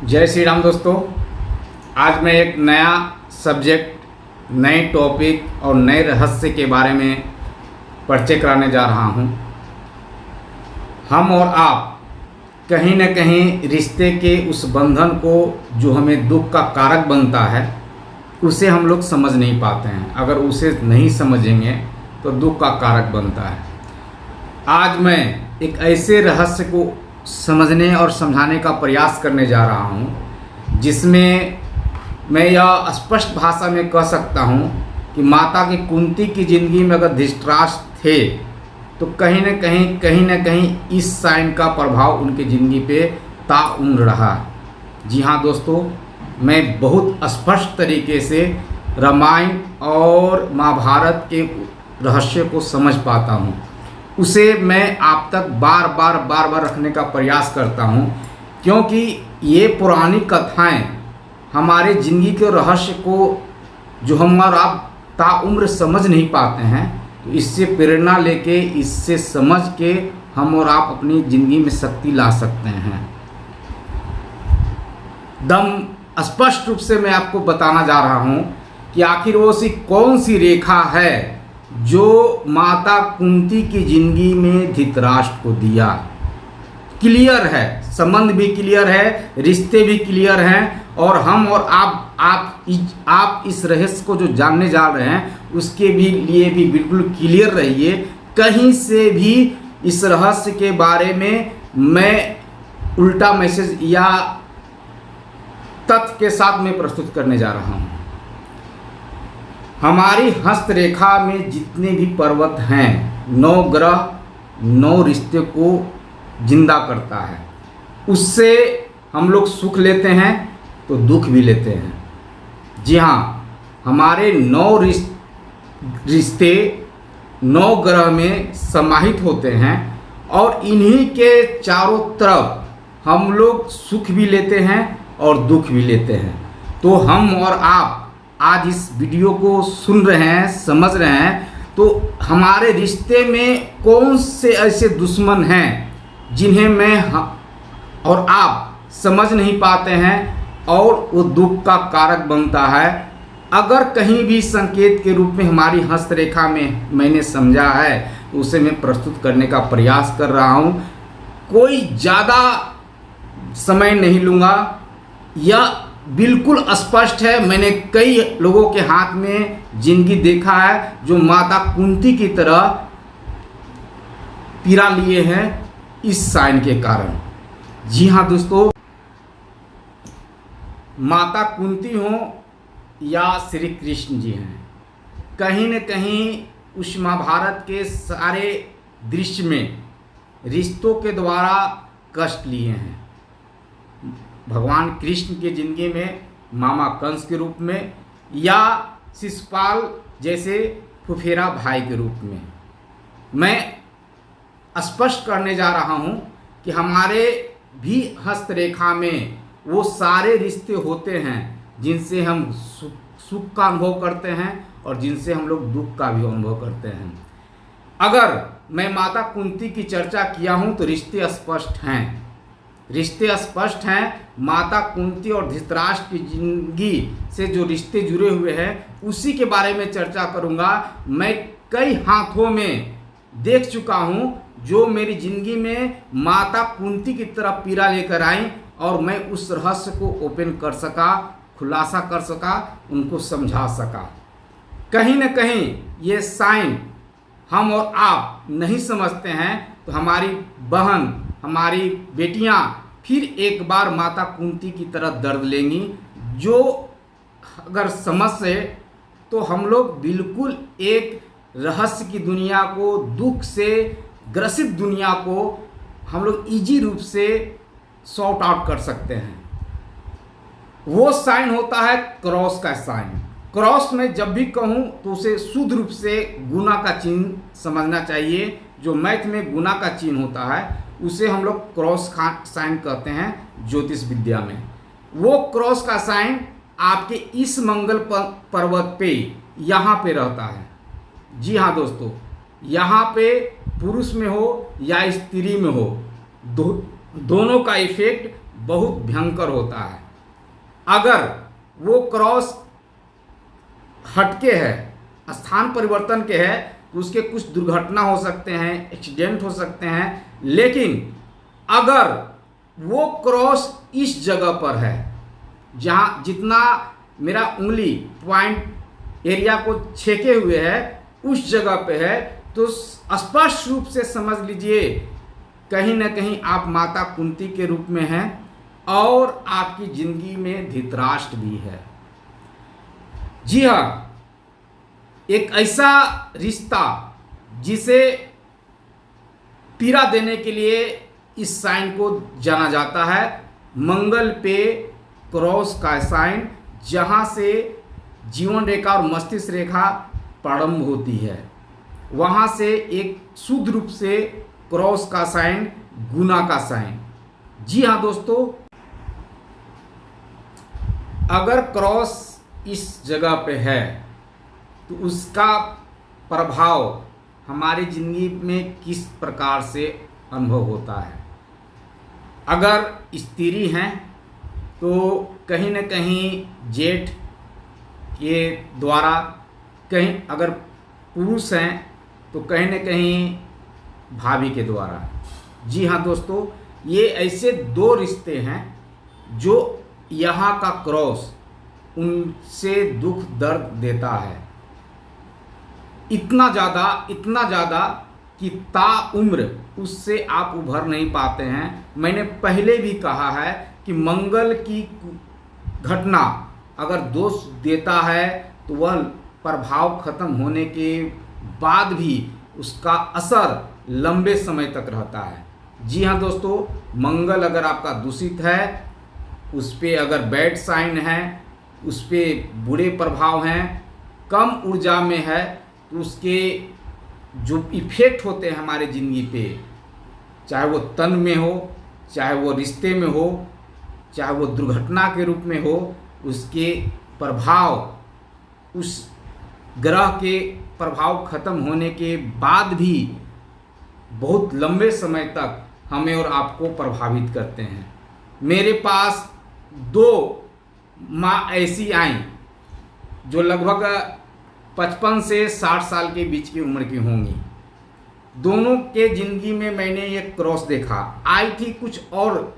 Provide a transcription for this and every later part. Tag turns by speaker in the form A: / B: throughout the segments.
A: जय श्री राम दोस्तों। आज मैं एक नया सब्जेक्ट, नए टॉपिक और नए रहस्य के बारे में परिचय कराने जा रहा हूँ। हम और आप कहीं न कहीं रिश्ते के उस बंधन को जो हमें दुख का कारक बनता है उसे हम लोग समझ नहीं पाते हैं। अगर उसे नहीं समझेंगे तो दुख का कारक बनता है। आज मैं एक ऐसे रहस्य को समझने और समझाने का प्रयास करने जा रहा हूँ जिसमें मैं यह स्पष्ट भाषा में कह सकता हूँ कि माता की कुंती की ज़िंदगी में अगर धृतराष्ट्र थे तो कहीं न कहीं इस साइन का प्रभाव उनकी ज़िंदगी पे ताउम्र रहा। जी हाँ दोस्तों, मैं बहुत स्पष्ट तरीके से रामायण और महाभारत के रहस्य को समझ पाता हूँ। उसे मैं आप तक बार बार रखने का प्रयास करता हूँ, क्योंकि ये पुरानी कथाएं हमारे ज़िंदगी के रहस्य को जो हम और आप ताउम्र समझ नहीं पाते हैं, तो इससे प्रेरणा लेके, इससे समझ के हम और आप अपनी ज़िंदगी में शक्ति ला सकते हैं। दम स्पष्ट रूप से मैं आपको बताना जा रहा हूँ कि आखिर वो सी कौन सी रेखा है जो माता कुंती की ज़िंदगी में धृतराष्ट्र को दिया। क्लियर है, संबंध भी क्लियर है, रिश्ते भी क्लियर हैं, और हम और आप इस रहस्य को जो जानने जा रहे हैं उसके भी लिए भी बिल्कुल क्लियर रहिए। कहीं से भी इस रहस्य के बारे में मैं उल्टा मैसेज या तथ्य के साथ मैं प्रस्तुत करने जा रहा हूँ। हमारी हस्तरेखा में जितने भी पर्वत हैं, 9 ग्रह 9 रिश्ते को जिंदा करता है। उससे हम लोग सुख लेते हैं तो दुख भी लेते हैं। जी हाँ, हमारे 9 रिश्ते 9 ग्रह में समाहित होते हैं और इन्हीं के चारों तरफ हम लोग सुख भी लेते हैं और दुख भी लेते हैं। तो हम और आप आज इस वीडियो को सुन रहे हैं, समझ रहे हैं, तो हमारे रिश्ते में कौन से ऐसे दुश्मन हैं जिन्हें मैं और आप समझ नहीं पाते हैं और वो दुख का कारक बनता है। अगर कहीं भी संकेत के रूप में हमारी हस्तरेखा में मैंने समझा है तो उसे मैं प्रस्तुत करने का प्रयास कर रहा हूँ। कोई ज़्यादा समय नहीं लूँगा, यह बिल्कुल स्पष्ट है। मैंने कई लोगों के हाथ में जिंदगी देखा है जो माता कुंती की तरह पीड़ा लिए हैं इस साइन के कारण। जी हाँ दोस्तों, माता कुंती हो या श्री कृष्ण जी हैं, कहीं न कहीं उस महाभारत के सारे दृश्य में रिश्तों के द्वारा कष्ट लिए हैं। भगवान कृष्ण की ज़िंदगी में मामा कंस के रूप में या शिशुपाल जैसे फुफेरा भाई के रूप में। मैं स्पष्ट करने जा रहा हूँ कि हमारे भी हस्तरेखा में वो सारे रिश्ते होते हैं जिनसे हम सुख का अनुभव करते हैं और जिनसे हम लोग दुख का भी अनुभव करते हैं। अगर मैं माता कुंती की चर्चा किया हूँ तो रिश्ते स्पष्ट हैं, रिश्ते स्पष्ट हैं। माता कुंती और धृतराष्ट्र की जिंदगी से जो रिश्ते जुड़े हुए हैं उसी के बारे में चर्चा करूंगा। मैं कई हाथों में देख चुका हूं जो मेरी जिंदगी में माता कुंती की तरफ पीड़ा लेकर आई और मैं उस रहस्य को ओपन कर सका, खुलासा कर सका, उनको समझा सका। कहीं न कहीं ये साइन हम और आप नहीं समझते हैं तो हमारी बहन, हमारी बेटियां फिर एक बार माता कुंती की तरह दर्द लेंगी, जो अगर समझ से तो हम लोग बिल्कुल एक रहस्य की दुनिया को, दुख से ग्रसित दुनिया को हम लोग इजी रूप से सॉर्ट आउट कर सकते हैं। वो साइन होता है क्रॉस का साइन। क्रॉस में जब भी कहूँ तो उसे शुद्ध रूप से गुना का चिन्ह समझना चाहिए। जो मैथ में गुना का चिन्ह होता है उसे हम लोग क्रॉस का साइन कहते हैं ज्योतिष विद्या में। वो क्रॉस का साइन आपके इस मंगल पर्वत पे यहाँ पे रहता है। जी हाँ दोस्तों, यहाँ पे पुरुष में हो या स्त्री में हो, दोनों का इफेक्ट बहुत भयंकर होता है। अगर वो क्रॉस हटके है, स्थान परिवर्तन के है, तो उसके कुछ दुर्घटना हो सकते हैं, एक्सीडेंट हो सकते हैं। लेकिन अगर वो क्रॉस इस जगह पर है जहाँ जितना मेरा उंगली पॉइंट एरिया को छेके हुए है उस जगह पे है, तो स्पष्ट रूप से समझ लीजिए कहीं ना कहीं आप माता कुंती के रूप में हैं और आपकी जिंदगी में धृतराष्ट्र भी है। जी हाँ, एक ऐसा रिश्ता जिसे पीड़ा देने के लिए इस साइन को जाना जाता है, मंगल पे क्रॉस का साइन, जहाँ से जीवन रेखा और मस्तिष्क रेखा प्रारंभ होती है, वहाँ से एक शुद्ध रूप से क्रॉस का साइन, गुना का साइन। जी हाँ दोस्तों, अगर क्रॉस इस जगह पे है तो उसका प्रभाव हमारी ज़िंदगी में किस प्रकार से अनुभव होता है। अगर स्त्री हैं तो कहीं न कहीं जेठ के द्वारा, कहीं अगर पुरुष हैं तो कहीं न कहीं भाभी के द्वारा। जी हाँ दोस्तों, ये ऐसे दो रिश्ते हैं जो यहाँ का क्रॉस उनसे दुख दर्द देता है, इतना ज़्यादा कि ताउम्र उससे आप उभर नहीं पाते हैं। मैंने पहले भी कहा है कि मंगल की घटना अगर दोष देता है तो वह प्रभाव खत्म होने के बाद भी उसका असर लंबे समय तक रहता है। जी हाँ दोस्तों, मंगल अगर आपका दूषित है, उस पर अगर बैड साइन है, उस पर बुरे प्रभाव हैं, कम ऊर्जा में है, तो उसके जो इफ़ेक्ट होते हैं हमारे ज़िंदगी पे, चाहे वो तन में हो, चाहे वो रिश्ते में हो, चाहे वो दुर्घटना के रूप में हो, उसके प्रभाव उस ग्रह के प्रभाव खत्म होने के बाद भी बहुत लंबे समय तक हमें और आपको प्रभावित करते हैं। मेरे पास 2 माँ ऐसी आई जो लगभग 55 से 60 साल के बीच की उम्र की होंगी। दोनों के ज़िंदगी में मैंने ये क्रॉस देखा। आई थी कुछ और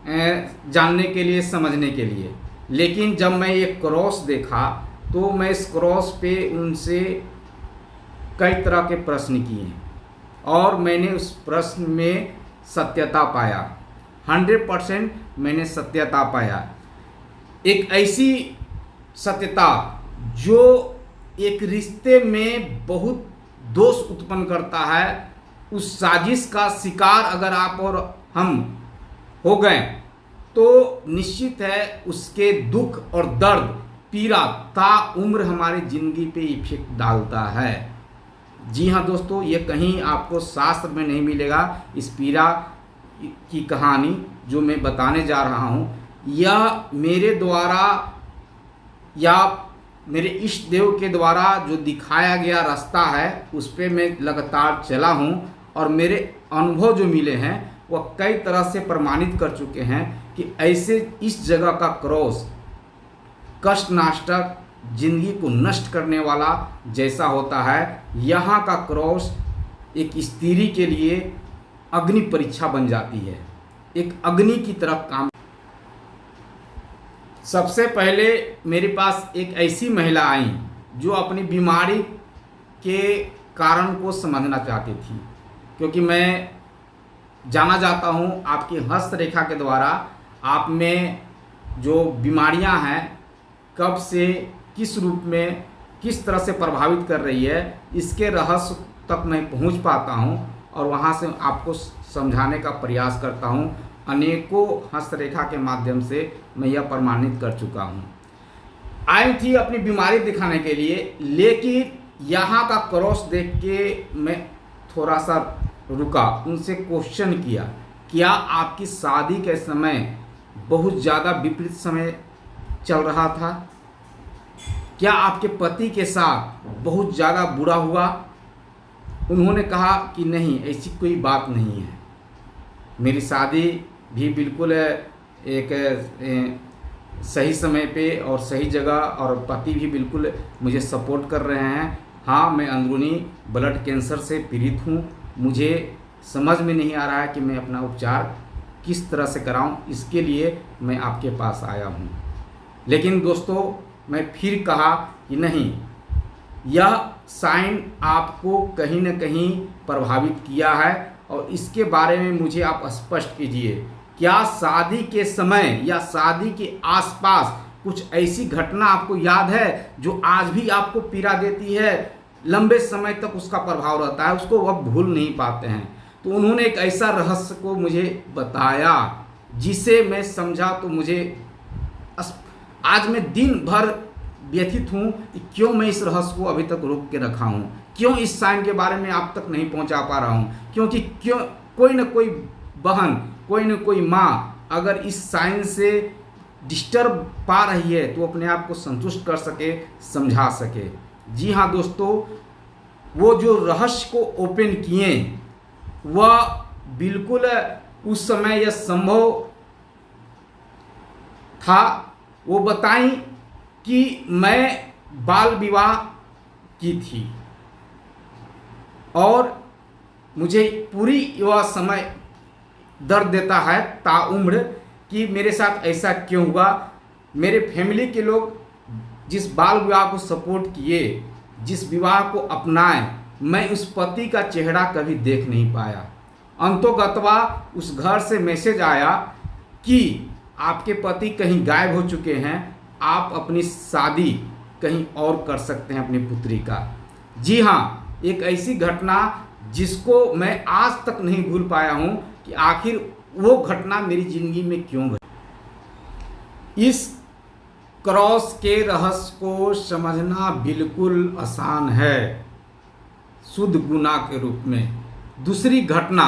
A: जानने के लिए, समझने के लिए, लेकिन जब मैं ये क्रॉस देखा तो मैं इस क्रॉस पे उनसे कई तरह के प्रश्न किए और मैंने उस प्रश्न में सत्यता पाया। 100% मैंने सत्यता पाया। एक ऐसी सत्यता जो एक रिश्ते में बहुत दोष उत्पन्न करता है, उस साजिश का शिकार अगर आप और हम हो गए तो निश्चित है उसके दुख और दर्द, पीड़ा ताउम्र हमारी ज़िंदगी पे इफेक्ट डालता है। जी हाँ दोस्तों, ये कहीं आपको शास्त्र में नहीं मिलेगा। इस पीड़ा की कहानी जो मैं बताने जा रहा हूँ, यह मेरे द्वारा या मेरे इष्ट देव के द्वारा जो दिखाया गया रास्ता है उस पे मैं लगातार चला हूँ और मेरे अनुभव जो मिले हैं वह कई तरह से प्रमाणित कर चुके हैं कि ऐसे इस जगह का क्रॉस कष्टनाशक, जिंदगी को नष्ट करने वाला जैसा होता है। यहाँ का क्रॉस एक स्त्री के लिए अग्नि परीक्षा बन जाती है, एक अग्नि की तरफ काम। सबसे पहले मेरे पास एक ऐसी महिला आई जो अपनी बीमारी के कारण को समझना चाहती थी, क्योंकि मैं जाना जाता हूँ आपकी हस्तरेखा के द्वारा आप में जो बीमारियाँ हैं कब से किस रूप में किस तरह से प्रभावित कर रही है, इसके रहस्य तक मैं पहुँच पाता हूँ और वहाँ से आपको समझाने का प्रयास करता हूँ। अनेकों हस्तरेखा के माध्यम से मैं यह प्रमाणित कर चुका हूँ। आई थी अपनी बीमारी दिखाने के लिए, लेकिन यहाँ का क्रॉस देख के मैं थोड़ा सा रुका, उनसे क्वेश्चन किया, क्या आपकी शादी के समय बहुत ज़्यादा विपरीत समय चल रहा था? क्या आपके पति के साथ बहुत ज़्यादा बुरा हुआ? उन्होंने कहा कि नहीं, ऐसी कोई बात नहीं है, मेरी शादी भी बिल्कुल एक सही समय पे और सही जगह, और पति भी बिल्कुल मुझे सपोर्ट कर रहे हैं। हाँ, मैं अंदरूनी ब्लड कैंसर से पीड़ित हूँ। मुझे समझ में नहीं आ रहा है कि मैं अपना उपचार किस तरह से कराऊं, इसके लिए मैं आपके पास आया हूं। लेकिन दोस्तों, मैं फिर कहा कि नहीं, यह साइन आपको कहीं न कहीं प्रभावित किया है, और इसके बारे में मुझे आप स्पष्ट कीजिए। क्या शादी के समय या शादी के आसपास कुछ ऐसी घटना आपको याद है जो आज भी आपको पीड़ा देती है, लंबे समय तक उसका प्रभाव रहता है, उसको अब भूल नहीं पाते हैं? तो उन्होंने एक ऐसा रहस्य को मुझे बताया जिसे मैं समझा, तो मुझे आज मैं दिन भर व्यथित हूँ कि क्यों मैं इस रहस्य को अभी तक रोक के रखा हूँ, क्यों इस साइन के बारे में आप तक नहीं पहुँचा पा रहा हूँ। क्योंकि क्यों कोई न कोई बहन, कोई न कोई माँ अगर इस साइन से डिस्टर्ब पा रही है तो अपने आप को संतुष्ट कर सके, समझा सके। जी हाँ दोस्तों, वो जो रहस्य को ओपन किए वह बिल्कुल उस समय यह संभव था। वो बताई कि मैं बाल विवाह की थी और मुझे पूरी यह समय दर्द देता है ताउम्र कि मेरे साथ ऐसा क्यों हुआ। मेरे फैमिली के लोग जिस बाल विवाह को सपोर्ट किए, जिस विवाह को अपनाए, मैं उस पति का चेहरा कभी देख नहीं पाया। अंतोगत्वा उस घर से मैसेज आया कि आपके पति कहीं गायब हो चुके हैं, आप अपनी शादी कहीं और कर सकते हैं अपनी पुत्री का। जी हाँ, एक ऐसी घटना जिसको मैं आज तक नहीं भूल पाया हूँ कि आखिर वो घटना मेरी जिंदगी में क्यों घटी। इस क्रॉस के रहस्य को समझना बिल्कुल आसान है, शुद्ध गुनाह के रूप में। दूसरी घटना,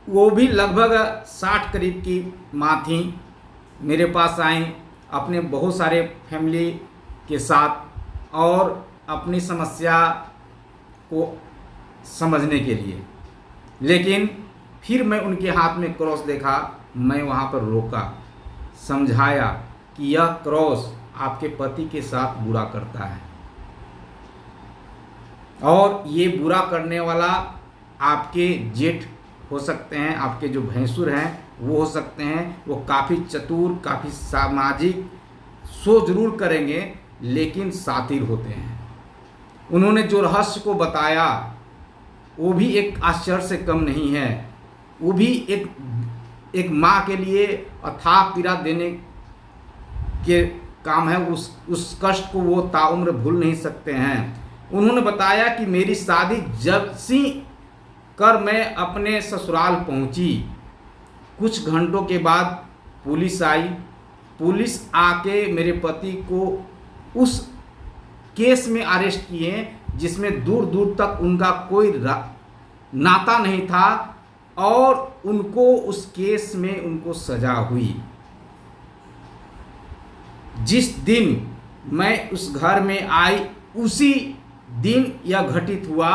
A: वो भी लगभग 60 करीब की माँ थी, मेरे पास आई अपने बहुत सारे फैमिली के साथ और अपनी समस्या को समझने के लिए। लेकिन फिर मैं उनके हाथ में क्रॉस देखा, मैं वहाँ पर रोका, समझाया कि यह क्रॉस आपके पति के साथ बुरा करता है, और ये बुरा करने वाला आपके जेठ हो सकते हैं, आपके जो भैंसुर हैं वो हो सकते हैं। वो काफ़ी चतुर, काफ़ी सामाजिक सोच जरूर करेंगे, लेकिन शातिर होते हैं। उन्होंने जो रहस्य को बताया वो भी एक आश्चर्य से कम नहीं है। वो भी एक माँ के लिए अथाह पीड़ा देने के काम है। उस कष्ट को वो ताउम्र भूल नहीं सकते हैं। उन्होंने बताया कि मेरी शादी जब सी कर मैं अपने ससुराल पहुंची, कुछ घंटों के बाद पुलिस आई। पुलिस आके मेरे पति को उस केस में अरेस्ट किए जिसमें दूर दूर तक उनका कोई नाता नहीं था, और उनको उस केस में उनको सजा हुई। जिस दिन मैं उस घर में आई उसी दिन यह घटित हुआ,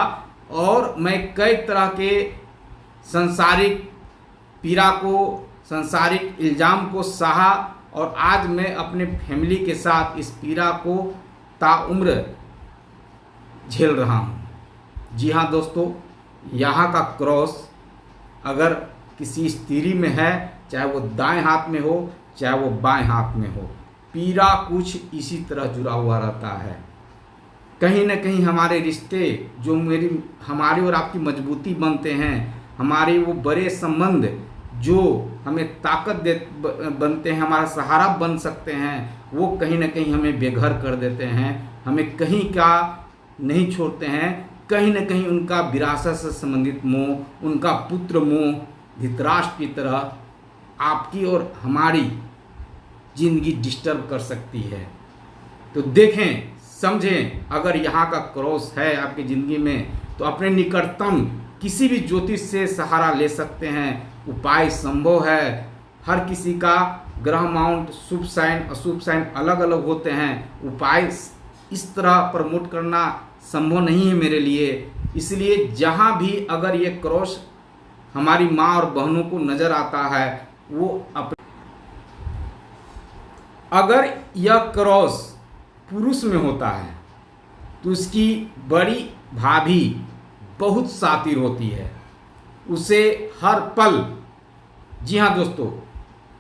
A: और मैं कई तरह के सांसारिक पीड़ा को, सांसारिक इल्ज़ाम को सहा, और आज मैं अपने फैमिली के साथ इस पीड़ा को ताउम्र झेल रहा हूँ। जी हाँ दोस्तों, यहाँ का क्रॉस अगर किसी स्त्री में है, चाहे वो दाएं हाथ में हो चाहे वो बाएं हाथ में हो, पीड़ा कुछ इसी तरह जुड़ा हुआ रहता है। कहीं न कहीं हमारे रिश्ते जो हमारी और आपकी मजबूती बनते हैं, हमारे वो बड़े संबंध जो हमें ताकत बनते हैं, हमारा सहारा बन सकते हैं, वो कहीं न कहीं हमें बेघर कर देते हैं, हमें कहीं का नहीं छोड़ते हैं। कहीं न कहीं उनका विरासत से संबंधित मोह, उनका पुत्र मोह धृतराष्ट्र की तरह आपकी और हमारी जिंदगी डिस्टर्ब कर सकती है। तो देखें, समझें, अगर यहाँ का क्रॉस है आपकी ज़िंदगी में तो अपने निकटतम किसी भी ज्योतिष से सहारा ले सकते हैं। उपाय संभव है। हर किसी का ग्रह माउंट, शुभ साइन अशुभ साइन अलग अलग होते हैं। उपाय इस तरह प्रमोट करना संभव नहीं है मेरे लिए। इसलिए जहाँ भी अगर ये क्रॉस हमारी माँ और बहनों को नज़र आता है, वो अगर यह क्रॉस पुरुष में होता है तो उसकी बड़ी भाभी बहुत शातिर होती है, उसे हर पल, जी हाँ दोस्तों,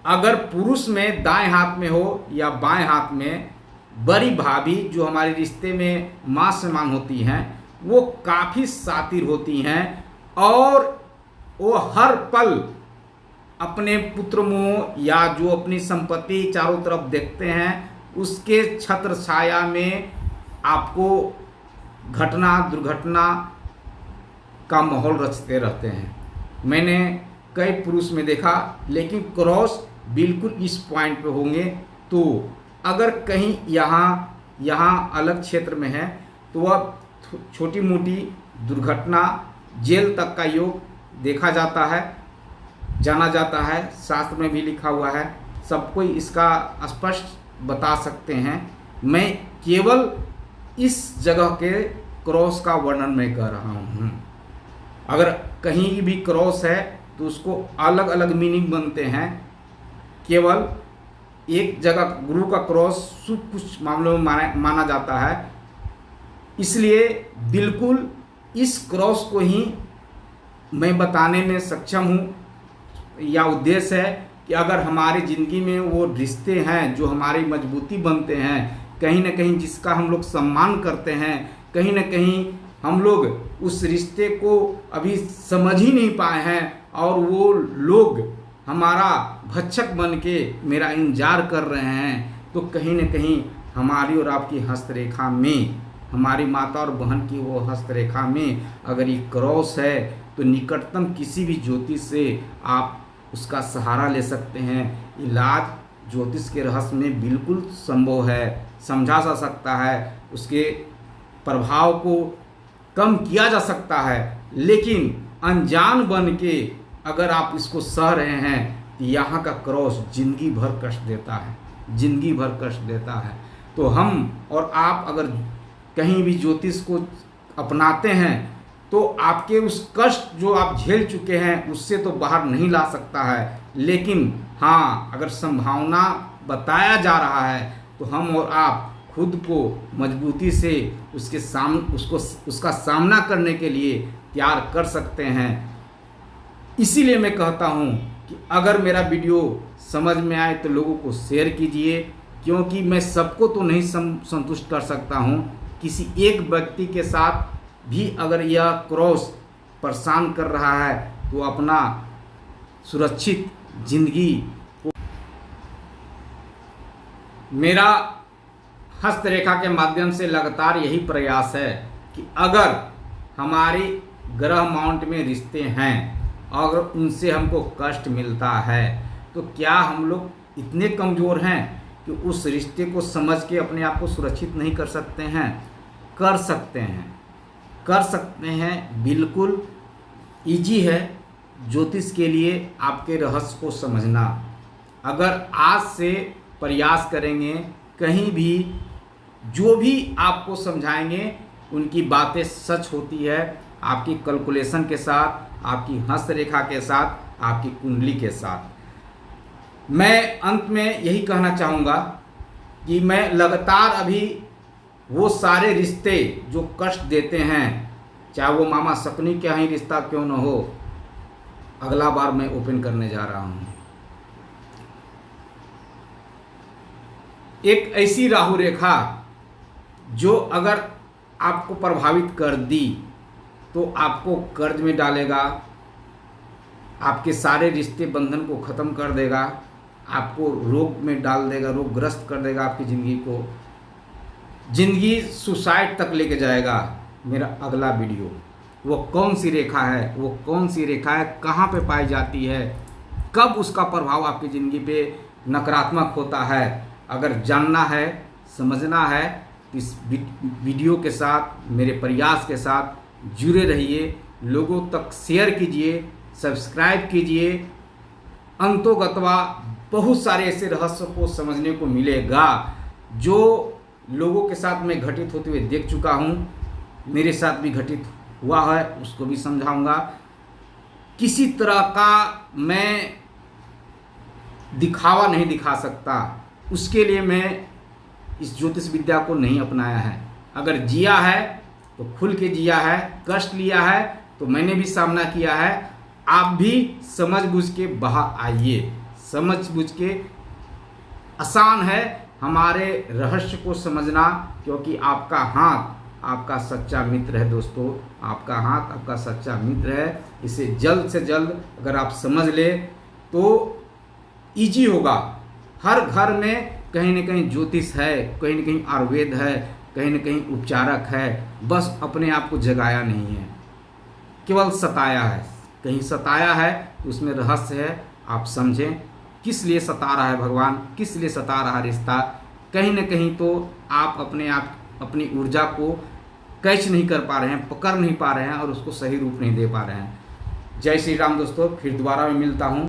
A: अगर पुरुष में दाएं हाथ में हो या बाएं हाथ में, बड़ी भाभी जो हमारे रिश्ते में मां समान होती हैं वो काफ़ी शातिर होती हैं और वो हर पल अपने पुत्र मोह या जो अपनी संपत्ति चारों तरफ देखते हैं उसके छत्र छाया में आपको घटना दुर्घटना का माहौल रचते रहते हैं। मैंने कई पुरुष में देखा, लेकिन क्रॉस बिल्कुल इस पॉइंट पे होंगे। तो अगर कहीं यहाँ अलग क्षेत्र में है तो वह छोटी मोटी दुर्घटना, जेल तक का योग देखा जाता है, जाना जाता है, शास्त्र में भी लिखा हुआ है, सब कोई इसका स्पष्ट बता सकते हैं। मैं केवल इस जगह के क्रॉस का वर्णन मैं कर रहा हूँ। अगर कहीं भी क्रॉस है तो उसको अलग अलग मीनिंग बनते हैं। केवल एक जगह गुरु का क्रॉस शुभ कुछ मामलों में माना जाता है, इसलिए बिल्कुल इस क्रॉस को ही मैं बताने में सक्षम हूँ। या उद्देश्य है कि अगर हमारी ज़िंदगी में वो रिश्ते हैं जो हमारी मजबूती बनते हैं, कहीं ना कहीं जिसका हम लोग सम्मान करते हैं, कहीं ना कहीं हम लोग उस रिश्ते को अभी समझ ही नहीं पाए हैं और वो लोग हमारा भक्षक बन के मेरा इंतजार कर रहे हैं, तो कहीं ना कहीं हमारी और आपकी हस्तरेखा में, हमारी माता और बहन की वो हस्तरेखा में अगर ये क्रॉस है तो निकटतम किसी भी ज्योतिष से आप उसका सहारा ले सकते हैं। इलाज ज्योतिष के रहस्य में बिल्कुल संभव है, समझा जा सकता है, उसके प्रभाव को कम किया जा सकता है। लेकिन अनजान बन के अगर आप इसको सह रहे हैं तो यहाँ का क्रॉस जिंदगी भर कष्ट देता है, जिंदगी भर कष्ट देता है। तो हम और आप अगर कहीं भी ज्योतिष को अपनाते हैं तो आपके उस कष्ट जो आप झेल चुके हैं उससे तो बाहर नहीं ला सकता है। लेकिन हाँ, अगर संभावना बताया जा रहा है तो हम और आप खुद को मजबूती से उसका सामना करने के लिए तैयार कर सकते हैं। इसीलिए मैं कहता हूँ कि अगर मेरा वीडियो समझ में आए तो लोगों को शेयर कीजिए, क्योंकि मैं सबको तो नहीं संतुष्ट कर सकता हूँ। किसी एक व्यक्ति के साथ भी अगर यह क्रॉस परेशान कर रहा है तो अपना सुरक्षित जिंदगी को, मेरा हस्तरेखा के माध्यम से लगातार यही प्रयास है कि अगर हमारी ग्रह माउंट में रिश्ते हैं, अगर उनसे हमको कष्ट मिलता है तो क्या हम लोग इतने कमज़ोर हैं कि उस रिश्ते को समझ के अपने आप को सुरक्षित नहीं कर सकते हैं? कर सकते हैं, कर सकते हैं। बिल्कुल इजी है ज्योतिष के लिए आपके रहस्य को समझना। अगर आज से प्रयास करेंगे, कहीं भी जो भी आपको समझाएंगे उनकी बातें सच होती है, आपकी कैलकुलेशन के साथ, आपकी हस्तरेखा के साथ, आपकी कुंडली के साथ। मैं अंत में यही कहना चाहूँगा कि मैं लगातार अभी वो सारे रिश्ते जो कष्ट देते हैं, चाहे वो मामा सकनी का ही रिश्ता क्यों न हो, अगला बार मैं ओपन करने जा रहा हूँ। एक ऐसी राहु रेखा जो अगर आपको प्रभावित कर दी तो आपको कर्ज में डालेगा, आपके सारे रिश्ते बंधन को ख़त्म कर देगा, आपको रोग में डाल देगा, रोगग्रस्त कर देगा आपकी ज़िंदगी को, ज़िंदगी सुसाइड तक लेके जाएगा। मेरा अगला वीडियो, वो कौन सी रेखा है, वो कौन सी रेखा है, कहाँ पे पाई जाती है, कब उसका प्रभाव आपकी ज़िंदगी पे नकारात्मक होता है, अगर जानना है, समझना है, इस वीडियो के साथ, मेरे प्रयास के साथ जुड़े रहिए, लोगों तक शेयर कीजिए, सब्सक्राइब कीजिए। अंतोगत्वा बहुत सारे ऐसे रहस्य को समझने को मिलेगा जो लोगों के साथ मैं घटित होते हुए देख चुका हूँ, मेरे साथ भी घटित हुआ है, उसको भी समझाऊंगा। किसी तरह का मैं दिखावा नहीं दिखा सकता, उसके लिए मैं इस ज्योतिष विद्या को नहीं अपनाया है। अगर जिया है तो खुल के जिया है, कष्ट लिया है तो मैंने भी सामना किया है। आप भी समझ बूझ के बाहर आइए, समझ बूझ के। आसान है हमारे रहस्य को समझना, क्योंकि आपका हाथ आपका सच्चा मित्र है दोस्तों, आपका हाथ आपका सच्चा मित्र है। इसे जल्द से जल्द अगर आप समझ ले तो इजी होगा। हर घर में कहीं न कहीं ज्योतिष है, कहीं न कहीं आयुर्वेद है, कहीं न कहीं उपचारक है, बस अपने आप को जगाया नहीं है, केवल सताया है। कहीं सताया है तो उसमें रहस्य है, आप समझें किस लिए सता रहा है भगवान, किस लिए सता रहा रिश्ता। कहीं न कहीं तो आप अपने आप अपनी ऊर्जा को कैच नहीं कर पा रहे हैं, पकड़ नहीं पा रहे हैं और उसको सही रूप नहीं दे पा रहे हैं। जय श्री राम दोस्तों, फिर दोबारा मैं मिलता हूँ।